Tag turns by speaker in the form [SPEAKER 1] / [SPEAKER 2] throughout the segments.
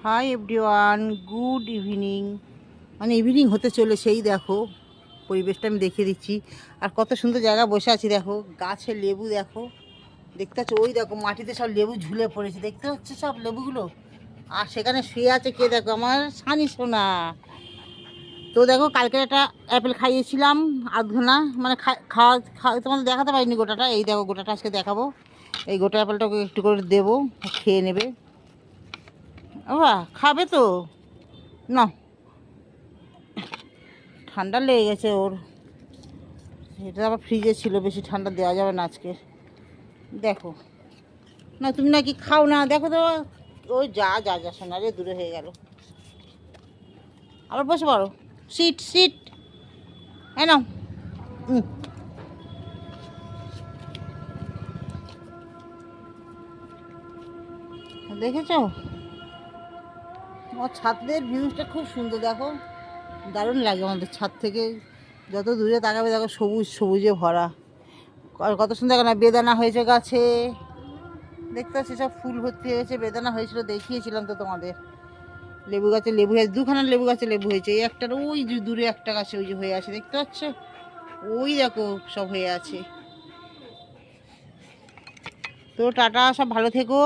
[SPEAKER 1] Hi everyone, good evening. মানে evening হতে চলে, সেই দেখো পরিবেশটা আমি দেখিয়ে দিচ্ছি। আর কত সুন্দর জায়গা বসে আছি, দেখো গাছে লেবু, দেখো দেখতে পাচ্ছ, ওই দেখো মাটিতে সব লেবু ঝুলে পড়েছে, দেখতে হচ্ছে সব লেবুগুলো। আর সেখানে শুয়ে আছে কে, দেখো আমার সানি সোনা। তো দেখো কালকে একটা অ্যাপেল খাইয়েছিলাম আধঘনা, মানে খাওয়া খাওয়া তোমাদের দেখাতে পারিনি গোটাটা। এই দেখো গোটাটা আজকে দেখাবো। এই গোটা অ্যাপেলটাকে একটু করে দেবো, খেয়ে নেবে। ও খাবে তো, না ঠান্ডা লেগে গেছে ওর। এটা আবার ফ্রিজে ছিল, বেশি ঠান্ডা দেওয়া যাবে না আজকে। দেখো না, তুমি নাকি খাও না, দেখো তো। ওই যা যা যা শোনা রে, দূরে হয়ে গেল। আবার বসে পড়ো, সিট সিট, হ্যাঁ নাও। দেখেছো আমার ছাদের ভিউজটা খুব সুন্দর, দেখো দারুণ লাগে আমাদের ছাদ থেকে। যত দূরে তাকাবে দেখো সবুজ সবুজে ভরা। আর কত সুন্দর না বেদানা হয়েছে গাছে, দেখতে পাচ্ছি সব ফুল ভর্তি হয়েছে। বেদানা হয়েছিল, দেখিয়েছিলাম তো তোমাদের। লেবু গাছে লেবু হয়েছে, দুখানা লেবু গাছে লেবু হয়েছে। এই একটার ওই যে দূরে একটা গাছে ওই যে হয়ে আছে, দেখতে পাচ্ছ, ওই দেখো সব হয়ে আছে। তো টাটা, সব ভালো থেকো।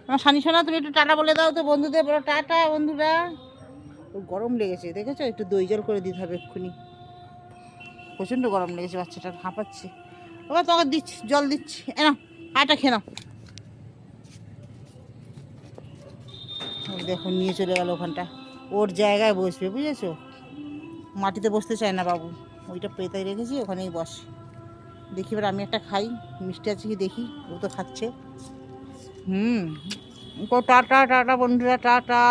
[SPEAKER 1] আমার সানি সোনা, তুমি একটু টাটা বলে দাও তো বন্ধুদের, বলো টাটা বন্ধুরা। গরম লেগেছে দেখেছো, একটু দই জল করে দিতে হবে এক্ষুনি। প্রচণ্ড গরম লেগেছে, বাচ্চাটার হাঁপাচ্ছে। ওবার তোমাকে দিচ্ছি, জল দিচ্ছি, না আটা খেয়ে নাও। দেখো নিয়ে চলে গেল ওখানটা, ওর জায়গায় বসবে, বুঝেছো। মাটিতে বসতে চায় না বাবু, ওইটা পেতাই রেখেছি, ওখানেই বস। দেখি এবার আমি একটা খাই, মিষ্টি আছে কি দেখি। ও তো খাচ্ছে। তো টাটা টাটা বন্ধুরা, টাটা।